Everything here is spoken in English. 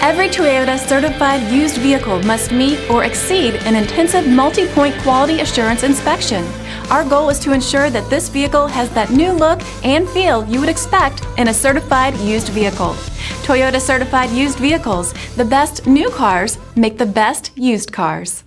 Every Toyota certified used vehicle must meet or exceed an intensive multi-point quality assurance inspection. Our goal is to ensure that this vehicle has that new look and feel you would expect in a certified used vehicle. Toyota certified used vehicles, the best new cars make the best used cars.